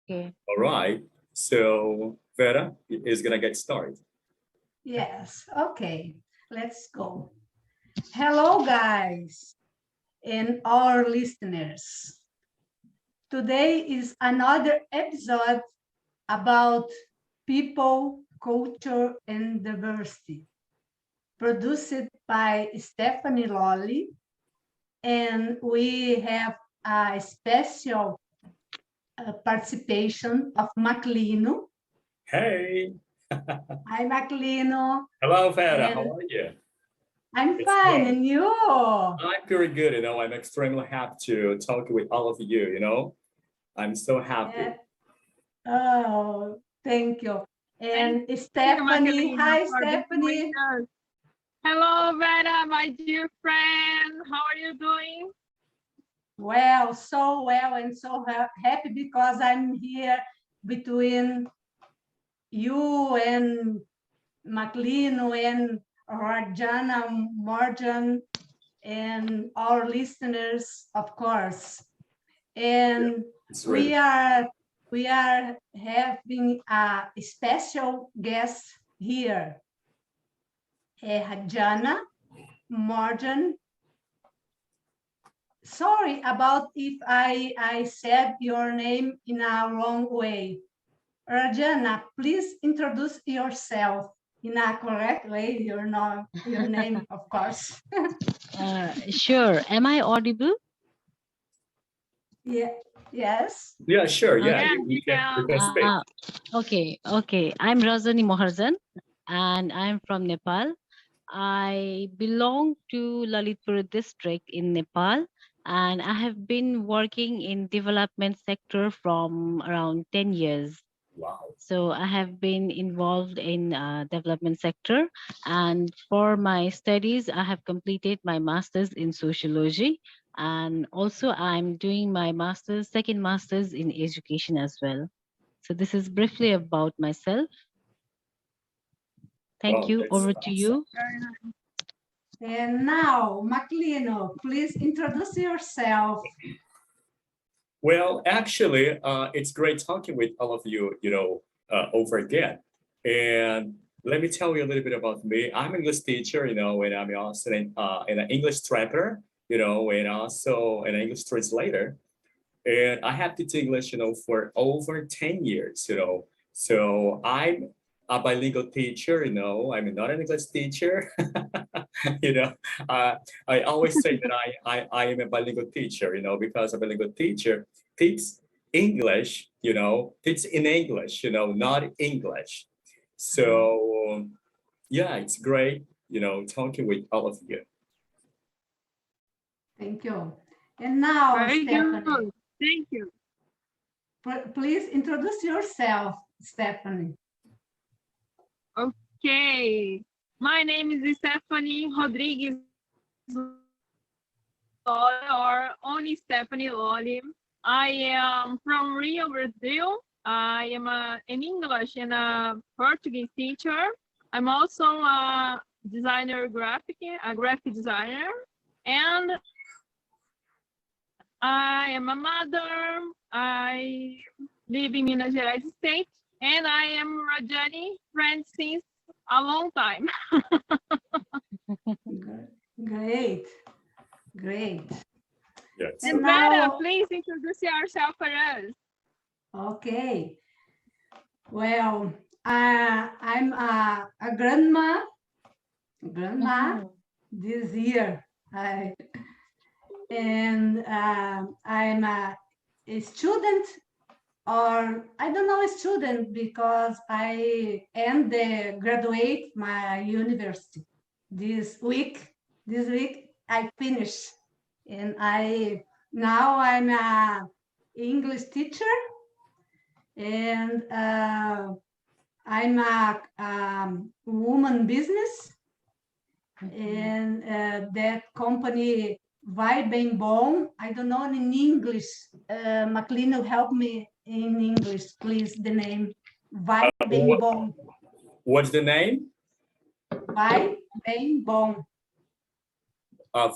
Okay. All right. So Vera is gonna get started. Yes, okay, let's go. Hello, guys, and our listeners. Today is another episode about people, culture, and diversity, produced by Stéfani Lolli, and we have a special participation of Maclino. Hey. Hi, Maclino. Hello, Vera. And How are you? I'm It's fine, great. and you? I'm very good. I'm extremely happy to talk with all of you. I'm so happy. Yeah. Oh, thank you. And Thank you, Stephanie, Maclino, hi, for being with Stephanie. us. Hello, Vera, my dear friend. How are you doing? Well, so well and so happy because I'm here between you and Maclino and Rajani Maharjan and our listeners, of course. And It's we really are we are having a special guest here, Rajani Maharjan. Sorry about if I said your name in a wrong way. Rajana, please introduce yourself in a correct way. Your name, of course. Sure. Am I audible? Yeah. Yes. yeah, sure. Yeah, Yeah, you can speak. Okay. I'm Rajani Maharjan and I'm from Nepal. I belong to Lalitpur district in Nepal, and I have been working in development sector from around 10 years. Wow. So I have been involved in development sector, and for my studies, I have completed my master's in sociology, and also I'm doing my second master's in education as well. So this is briefly about myself. Thank Oh, you. that's Over to awesome. you. And now, Maclino, please introduce yourself. Well, actually, it's great talking with all of you, over again. And let me tell you a little bit about me. I'm an English teacher, and I'm also an English trapper, and also an English translator. And I have taught English, for over 10 years. So I'm a bilingual teacher. I'm not an English teacher. you know, uh, I always say that I am a bilingual teacher, because a bilingual teacher teaches English, teaches in English, not English. So yeah, it's great, talking with all of you. Thank you. And now, Very Stephanie, good. Thank you. please introduce yourself, Stephanie. Okay. My name is Stephanie Rodrigues Lolli, or only Stephanie Lolli. I am from Rio, Brazil. I am an English and a Portuguese teacher. I'm also a graphic designer, and I am a mother. I live in Minas Gerais state, and I am Rajani friend since a long time. Great, great. Yeah. And So Vera, please introduce yourself for us. Okay. Well, I'm a grandma this year. I'm a student, or I don't know, a student, because I end the graduate my university this week. This week I finish, and I'm a English teacher, and I'm a woman business, and that company vai bem bom. I don't know in English. Maclino, help me in English, please. The name vai bem bom. what's the name? Vai bem bom.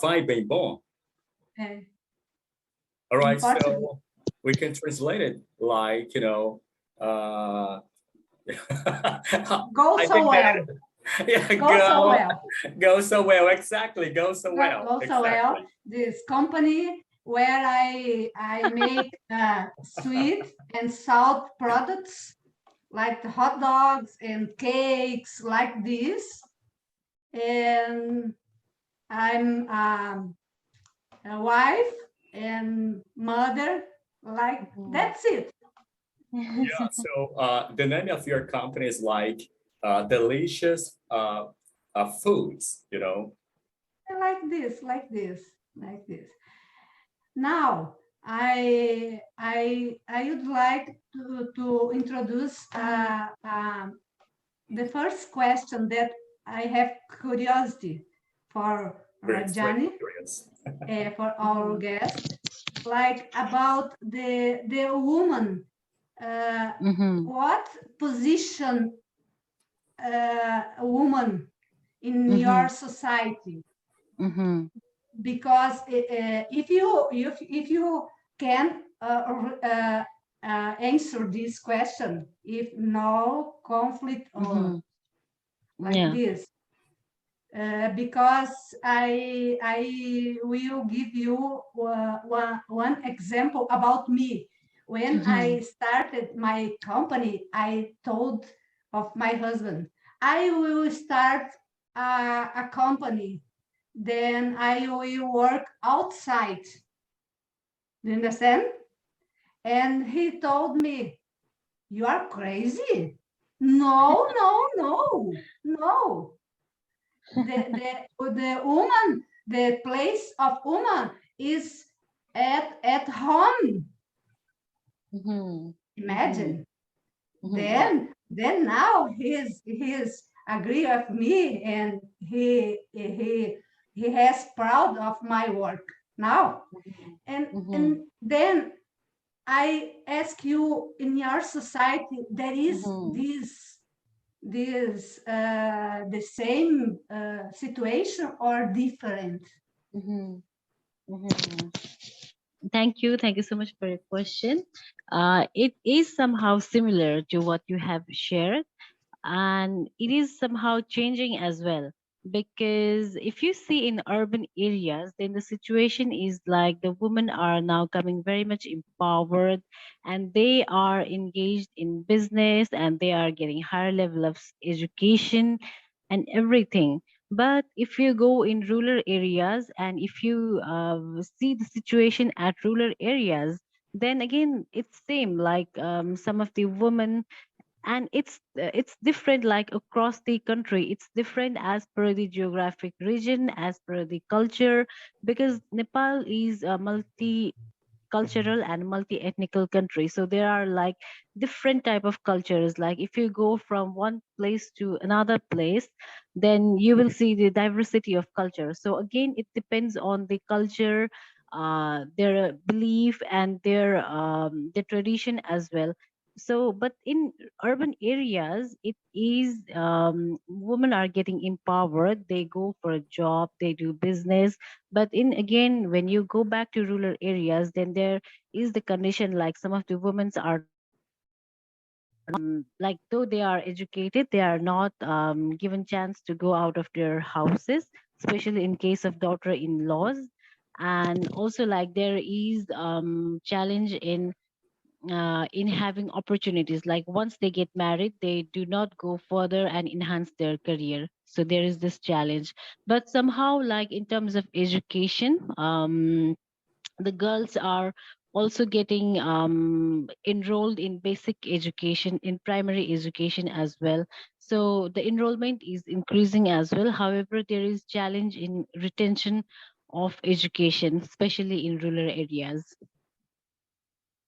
Vai bem bom. É, All in right. Portuguese. So we can translate it like, uh, Go I so think that, well. yeah, Go so well. go so well. Exactly. Go so well. Go so well. Exactly. This company where I make sweet and salt products like the hot dogs and cakes like this. And I'm a wife and mother, like that's it. Yeah. So the name of your company is like delicious foods, Like this, like this, like this. Now, I would like to introduce the first question that I have curiosity for Very Rajani, curious. for our guest, like about the woman. What position a woman in your society? Because if you can answer this question, if no conflict or like this, because I will give you one example about me. When I started my company, I told of my husband, I will start a company, then I will work outside. Do you understand? And he told me, you are crazy. No, no, no, no. The woman, the place of woman is at home. Imagine. Then now he's agree with me, and he has proud of my work now. And then I ask you, in your society, there is this the same situation or different? Thank you. Thank you so much for your question. It is somehow similar to what you have shared, and it is somehow changing as well. Because if you see in urban areas, then the situation is like the women are now coming very much empowered, and they are engaged in business, and they are getting higher level of education and everything. But if you go in rural areas, and if you see the situation at rural areas, then again it's same like some of the women, and it's different like across the country. It's different as per the geographic region, as per the culture, because Nepal is a multicultural and multi-ethnical country, so there are like different type of cultures. Like if you go from one place to another place, then you will see the diversity of culture. So again, it depends on the culture, their belief, and their tradition as well. So but in urban areas, it is women are getting empowered, they go for a job, they do business. But in again, when you go back to rural areas, then there is the condition like some of the women are not like, though they are educated, they are not given chance to go out of their houses, especially in case of daughter-in-laws. And also like there is challenge in having opportunities, like once they get married, they do not go further and enhance their career, so there is this challenge. But somehow, like in terms of education, the girls are also getting enrolled in basic education, in primary education as well. So the enrollment is increasing as well. However, there is challenge in retention of education, especially in rural areas.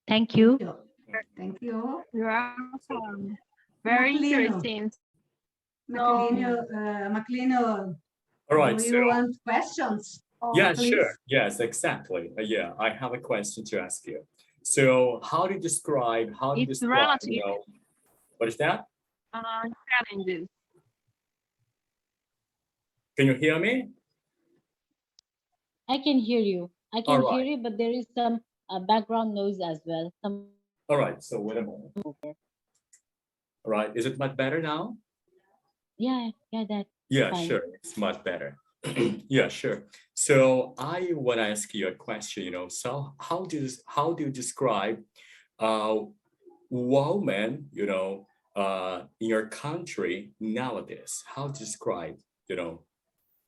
Thank Thank you. you. Thank you. You're awesome. Very Maclino. interesting. Maclino, Maclino, All right. do So you want questions? yeah, Please. sure. Yes, exactly. Yeah, I have a question to ask you. So how do you It's describe, relative what is that? challenges. Can you hear me? I can hear you. I All can hear right. you, but there is some background noise as well. All right, so wait a moment. All right, is it much better now? Yeah, that's Yeah, fine. sure. It's much better. Yeah, sure. So I want to ask you a question, so how do you describe uh woman, in your country nowadays? How to describe, you know,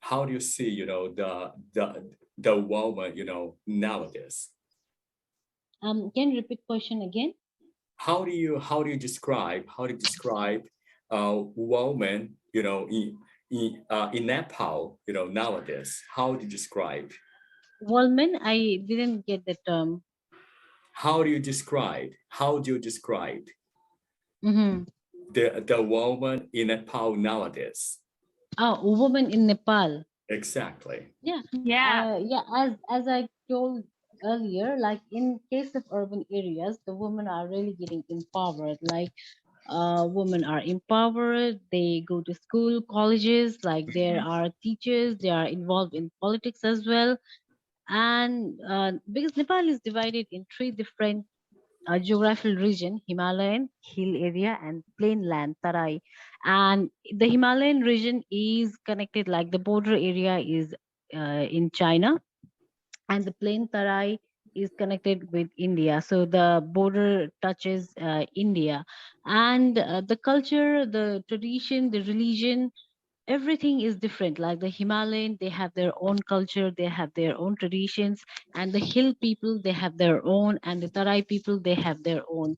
how do you see, the woman, nowadays? Can you repeat question again? How do you describe woman, in Nepal, nowadays? How do you describe? Wallman, I didn't get the term. How do you describe Mm-hmm. the woman in Nepal nowadays? Oh, woman in Nepal. Exactly. Yeah, Yeah. yeah. As I told earlier, like in case of urban areas, the women are really getting empowered. Like, women are empowered. They go to school, colleges. Like there are teachers. They are involved in politics as well. And because Nepal is divided in three different geographical region: Himalayan, hill area, and plain land, Tarai. And the Himalayan region is connected, like the border area is in China, and the plain Tarai is connected with India. So the border touches India, and the culture, the tradition, the religion, everything is different. Like the Himalayan, they have their own culture, they have their own traditions, and the hill people, they have their own, and the Tarai people, they have their own.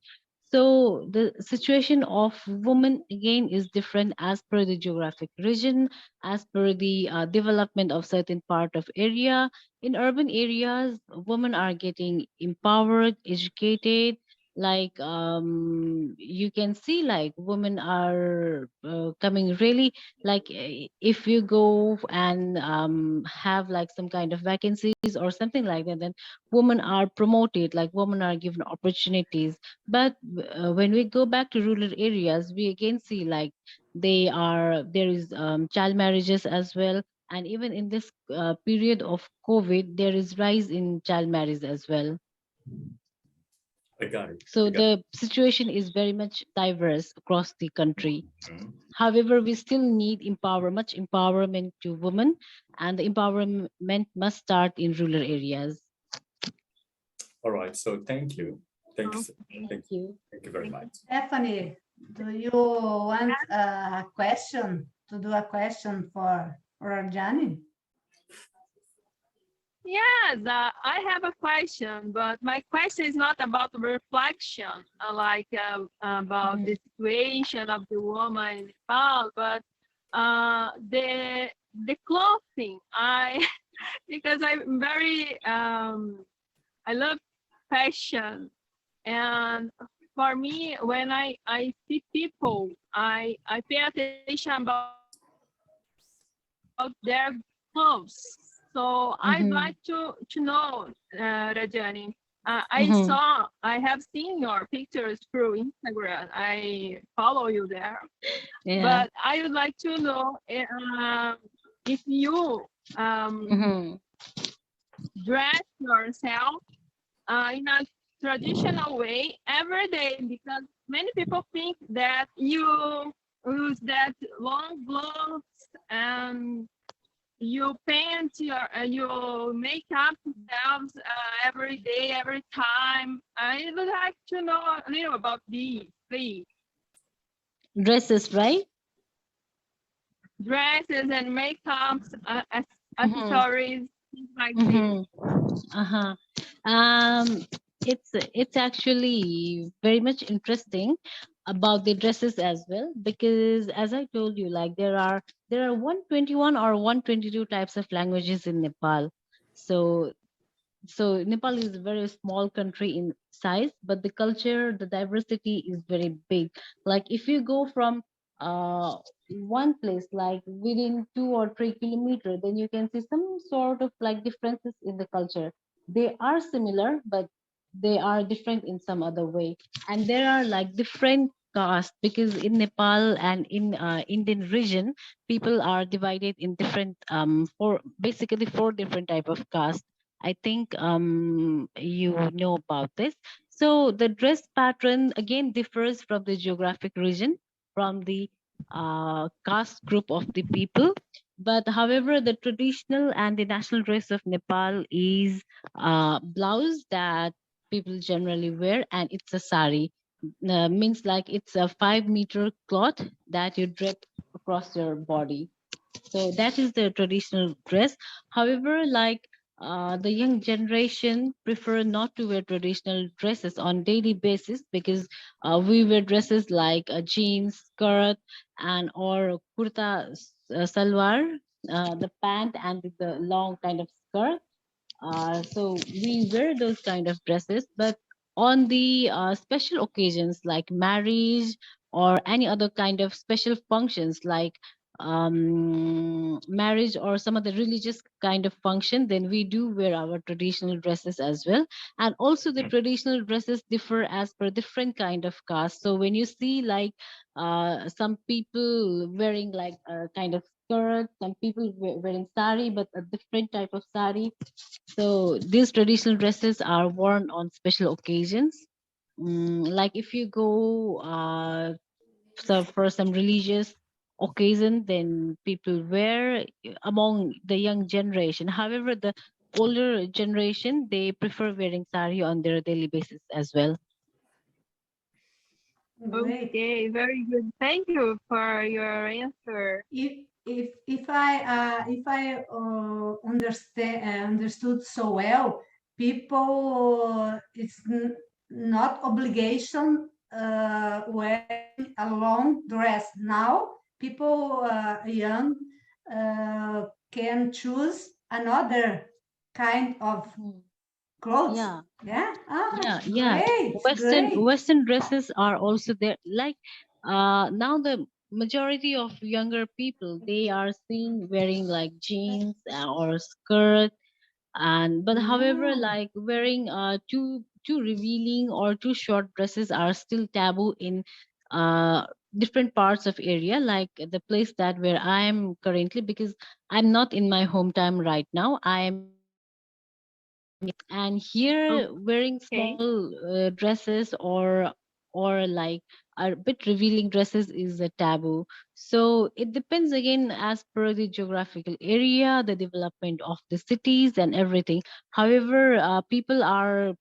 So the situation of women again is different as per the geographic region, as per the development of certain part of area. In urban areas, women are getting empowered, educated. Like, you can see like women are coming really, like, if you go and have like some kind of vacancies or something like that, then women are promoted, like women are given opportunities. But when we go back to rural areas, we again see like there is child marriages as well. And even in this period of COVID, there is rise in child marriage as well. I got it. I So got the situation is very much diverse across the country. it. Mhm. However, we still need much empowerment to women, and the empowerment must start in rural areas. All right. So thank you. Thanks. Okay. Thank, Thank you. thank you very much. Stephanie, do you want a question to do a question for Rajani? Yes, I have a question, but my question is not about reflection, about Mhm. the situation of the woman in Nepal, but the clothing. I because I'm very I love fashion, and for me, when I see people, I pay attention about their clothes. So I'd like to Mhm. know, Rajani. Mhm. I have seen your pictures through Instagram. I follow you there, Yeah. but I would like to know if you um, Mhm. dress yourself in a traditional way every day, because many people think that you use that long gloves and you paint you make up yourselves every day, every time. I would like to know a little about these, please. Dresses, right? Dresses and makeups, Mhm. accessories, things like this. Mhm. Uh-huh. Um, it's actually very much interesting about the dresses as well, because as I told you, like there are 121 or 122 types of languages in Nepal. So Nepal is a very small country in size, but the culture, the diversity is very big. Like if you go from one place, like within 2 or 3 kilometers, then you can see some sort of like differences in the culture. They are similar, but they are different in some other way. And there are like different castes, because in Nepal and in Indian region, people are divided in different four, basically four different type of castes. I think you know about this. So the dress pattern again differs from the geographic region, from the caste group of the people. But however, the traditional and the national dress of Nepal is blouse that people generally wear, and it's a sari. Means like it's a 5 meter cloth that you drape across your body. So that is the traditional dress. However, like the young generation prefer not to wear traditional dresses on daily basis, because we wear dresses like a jeans, skirt, and or kurta salwar, the pant and the long kind of skirt. So we wear those kind of dresses, but on the special occasions like marriage or any other kind of special functions like marriage or some other religious kind of function, then we do wear our traditional dresses as well. And also the traditional dresses differ as per different kind of caste. So when you see like some people wearing like a kind of skirt, some people wearing sari, but a different type of sari. So these traditional dresses are worn on special occasions. Like if you go so for some religious occasion, then people wear among the young generation. However, the older generation, they prefer wearing sari on their daily basis as well. Great. Okay, very good. Thank you for your answer. If I understood so well, people it's not obligation wearing a long dress now. People young can choose another kind of Mm. clothes. Yeah, Yeah. yeah. Great, Western great. Western dresses are also there. Like now the majority of younger people, they are seen wearing like jeans or skirt, and but however Yeah. like wearing too revealing or too short dresses are still taboo in uh different parts of area, like the place that where I am currently, because I'm not in my hometown right now, I am in Nepal. And here wearing Okay. small dresses or like a bit revealing dresses is a taboo. So it depends again as per the geographical area, the development of the cities and everything. However, people are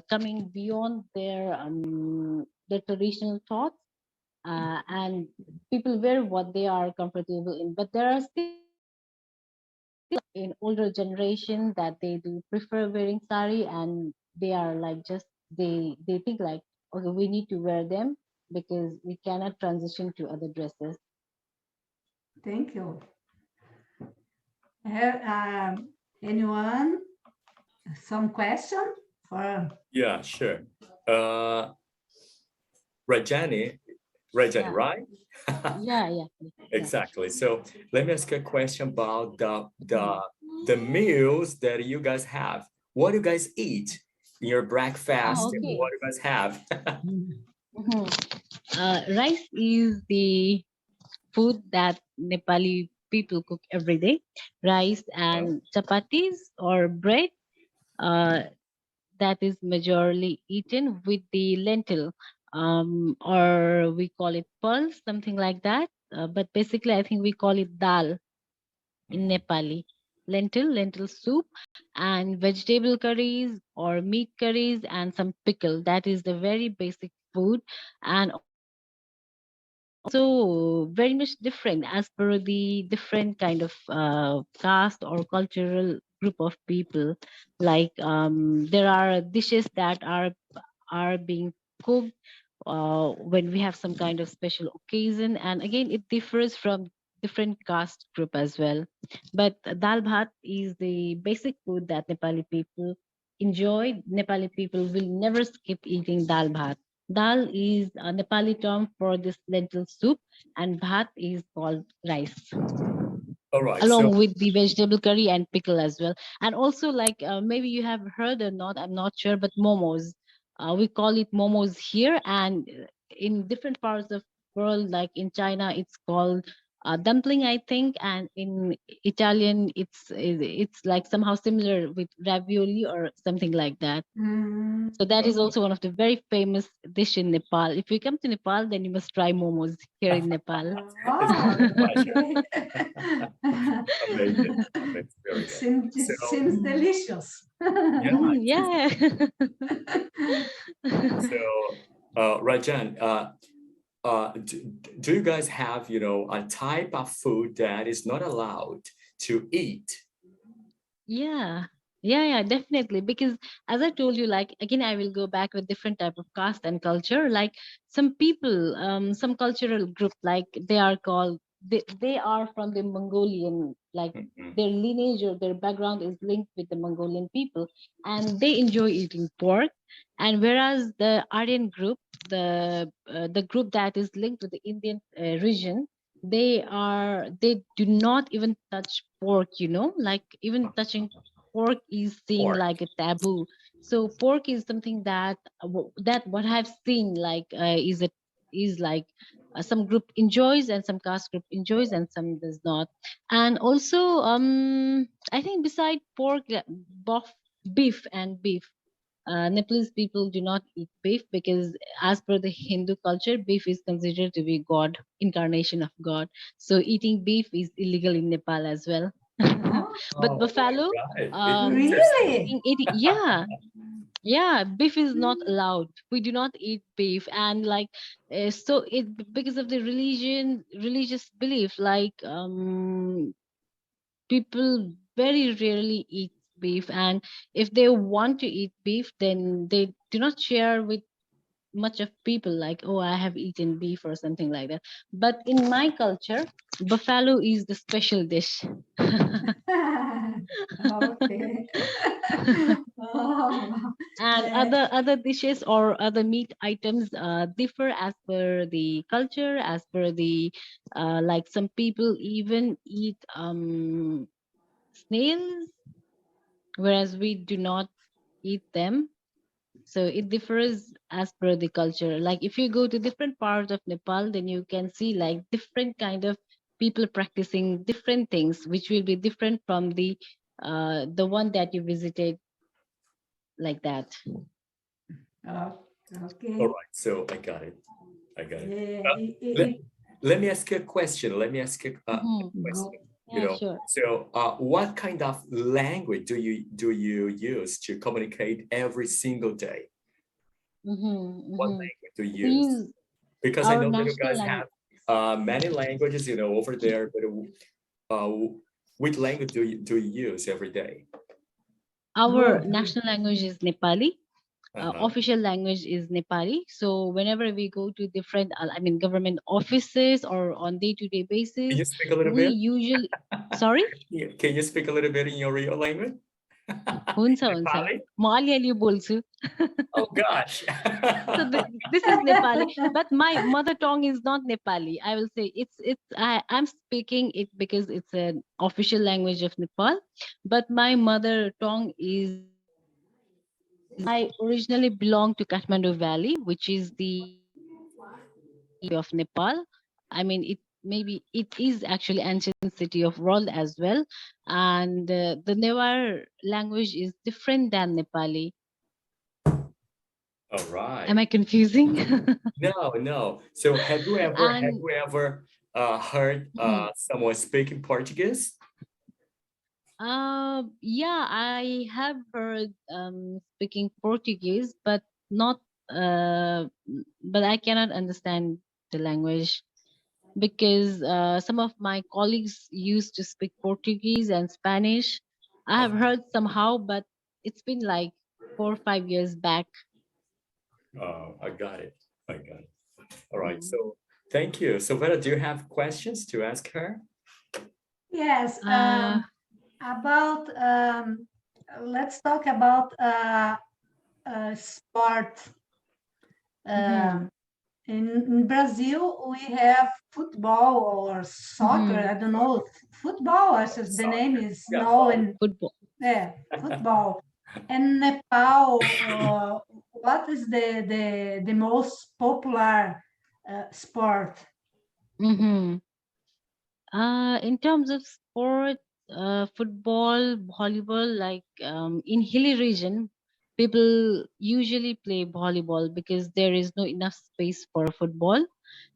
coming beyond their traditional thoughts, and people wear what they are comfortable in. But there are still in older generation that they do prefer wearing sari, and they are like just they think like, okay, we need to wear them because we cannot transition to other dresses. Thank you. Have anyone some question for? Yeah, sure. Uh, Rajani, Rajani, Yeah, right? yeah. Exactly. So let me ask you a question about Mhm. the meals that you guys have. What do you guys eat in your Oh, breakfast? And okay. what do you guys have? Mhm. Rice is the food that Nepali people cook every day. Rice Uh, and chapatis or bread. Uh, that is majorly eaten with the lentil, or we call it pulse, something like that. But basically, I think we call it dal in Nepali. Lentil soup, and vegetable curries or meat curries, and some pickle. That is the very basic food, and also very much different as per the different kind of caste or cultural group of people. Like there are dishes that are being cooked when we have some kind of special occasion, and again it differs from different caste group as well. But dal bhat is the basic food that Nepali people enjoy. Nepali people will never skip eating dal bhat. Dal is a Nepali term for this lentil soup, and bhat is called rice, all right. So along with the vegetable curry and pickle as well. And also, like maybe you have heard or not, I'm not sure, but momos. We call it momos here, and in different parts of world, like in China, it's called dumpling, I think, and in Italian, it's like somehow similar with ravioli or something like that. Mm. So that is Oh, also one of the very famous dish in Nepal. If you come to Nepal, then you must try momos here in Nepal. it's a Oh, pleasure. okay. Amazing. Amazing. Very good. So, It seems delicious. yeah, Mhm, it's yeah. so Rajan, do you guys have, a type of food that is not allowed to eat? Yeah, yeah, definitely. Because as I told you, like again, I will go back with different type of caste and culture. Like some people, some cultural group, like they are called, they are from the Mongolian, like Mhm. their lineage or their background is linked with the Mongolian people, and they enjoy eating pork. And whereas the Aryan group, the group that is linked with the Indian region, they do not even touch pork, like even touching pork is seen Pork. like a taboo. So pork is something that that what I've seen like is like some group enjoys and some caste group enjoys and some does not. And also I think beside pork, beef and beef, Nepalese people do not eat beef because, as per the Hindu culture, beef is considered to be God, incarnation of God. So eating beef is illegal in Nepal as well. Oh, But Oh my buffalo, God. Interesting. really? yeah, yeah, beef is not allowed. We do not eat beef, and like, so it because of the religious belief, like people very rarely eat beef, and if they want to eat beef, then they do not share with much of people like, oh, I have eaten beef or something like that. But in my culture, buffalo is the special dish. Okay. Oh, And other dishes or other meat items differ as per the culture, as per the like some people even eat snails, whereas we do not eat them. So it differs as per the culture. Like if you go to different parts of Nepal, then you can see like different kind of people practicing different things, which will be different from the one that you visited, like that. oh, All okay. right. So I got it. I got it. Yeah, Let, let me ask you a question. Let me ask you a Hmm. go. question. Yeah, sure. So what kind of language do you use to communicate every single day? Mm-hmm, What mm-hmm. language do you We use? use Because I our know that you national guys language. have many languages, over there, but uh, which language do you use every day? Our Good. national language is Nepali. Uh-huh. Official language is Nepali. So whenever we go to different, I mean, government offices or on day-to-day Can basis, you speak a little we bit? usually, sorry, Yeah, can you speak a little bit in your real language? हुन्छ हुन्छ Nepali? म अलिअलि बोल्छु. Oh gosh. So this is Nepali, but my mother tongue is not Nepali. I will say I'm speaking it because it's an official language of Nepal, but my mother tongue is I originally belong to Kathmandu Valley, which is the of Nepal. I mean, it is actually ancient city of world as well, and the Newar language is different than Nepali. All Am right. I confusing? No, no. So have you ever have And you ever heard mhm. someone speaking Portuguese? Yeah, I have heard speaking Portuguese, but not but I cannot understand the language because some of my colleagues used to speak Portuguese and Spanish. I have Okay. heard somehow, but it's been like 4 or 5 years back. Oh, I got it. I got it. All right. Mhm. So thank you. So Vera, do you have questions to ask her? Yes. Uh, About let's talk about sport. mhm, Um, in Brazil, we have football or soccer. mhm. I don't know. Football, I says the name Soccer. is Yeah, soccer. known. Football. Yeah, football. And Nepal, what is the most popular sport? Mhm. In terms of sport, football, volleyball, like in hilly region, people usually play volleyball because there is no enough space for football.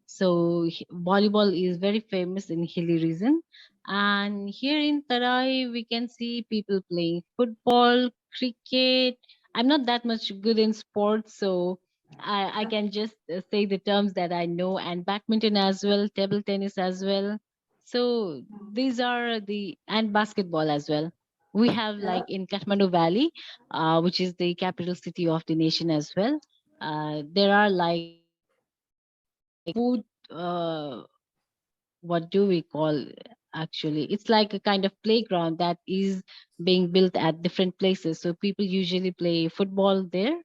So volleyball is very famous in hilly region, and here in Tarai we can see people playing football, cricket. I'm not that much good in sports, so I can just say the terms that I know, and badminton as well, table tennis as well. So these are the and basketball as well. We have Yeah. like in Kathmandu Valley, which is the capital city of the nation as well. There are like food. What do we call actually? It's like a kind of playground that is being built at different places. So people usually play football there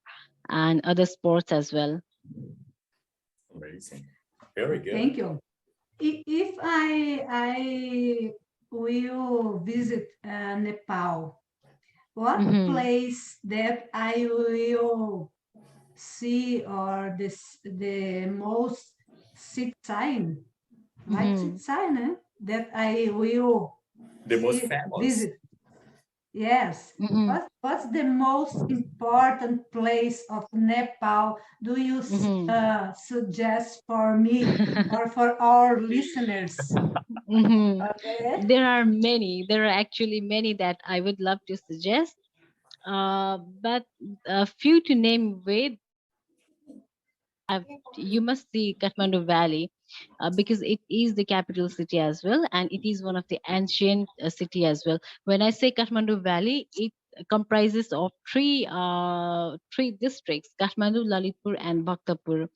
and other sports as well. Amazing. Very good. Thank you. If I will visit Nepal, what Mhm, place that I will see or the most sign, right? mhm, Sign that I will The most see famous. visit. Yes. mhm, What's the most important place of Nepal do you mhm. suggest for me or for our listeners? Mhm. Okay. There are many. There are actually many that I would love to suggest. But a few to name with have you must see Kathmandu Valley because it is the capital city as well, and it is one of the ancient city as well. When I say Kathmandu Valley, it comprises of three districts: Kathmandu, Lalitpur, and Bhaktapur,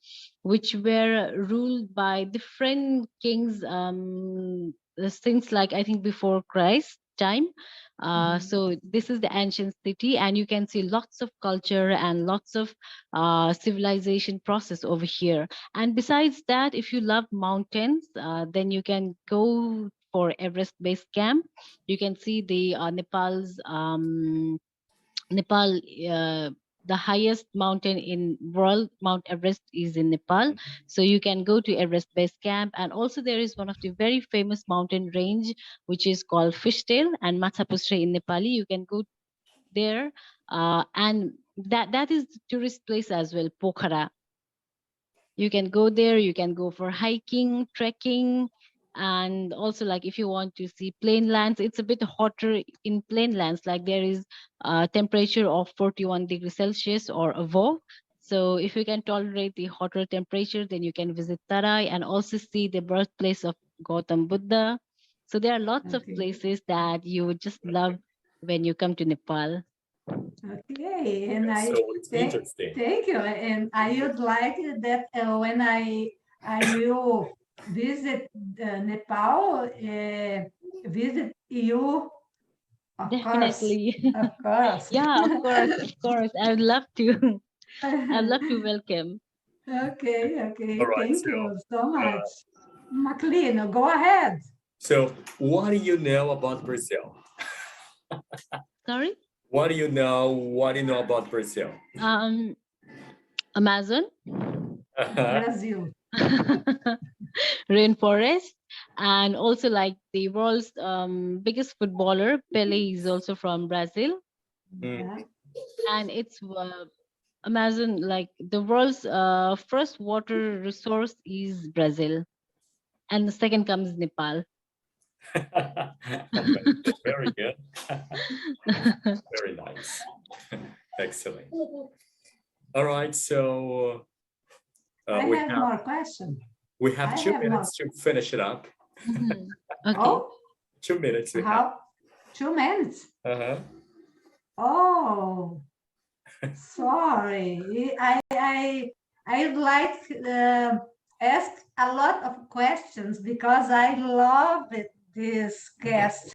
which were ruled by different kings since like I think before Christ time. Mhm. So this is the ancient city, and you can see lots of culture and lots of civilization process over here. And besides that, if you love mountains, then you can go for Everest Base Camp. You can see the Nepal. The highest mountain in world, Mount Everest, is in Nepal. So you can go to Everest Base Camp, and also there is one of the very famous mountain range which is called Fishtail and Mathapusre in Nepali. You can go there, and that is the tourist place as well, Pokhara. You can go there, you can go for hiking, trekking, and also like if you want to see plain lands, it's a bit hotter in plain lands, like there is a temperature of 41 degrees Celsius or above. So if you can tolerate the hotter temperature, then you can visit Tarai and also see the birthplace of Gautam Buddha. So there are lots of Okay. places that you would just love when you come to Nepal. Okay. And Okay, so I it's interesting. thank you. And I would like that when I will visit Nepal, visit you, of course, Definitely. of course. Yeah, of course, of course. I would love to. I'd love to welcome. Okay, All okay. right. Thank you so much. Maclino, go ahead. So what do you know about Brazil? Sorry? What do you know? What do you know about Brazil? Um, Amazon, Brazil. rainforest, and also like the world's biggest footballer, Pele is also from Brazil. Mm. Yeah. And it's Amazon, like the world's first water resource is Brazil. And the second comes Nepal. Very good. Very nice. Excellent. All right. So I we have have more questions. we have I two have more. minutes to finish it up. Mhm. Okay. Oh, 2 minutes we have. how? 2 minutes. Uh-huh. Oh, sorry. I'd like ask a lot of questions because I love it, this cast.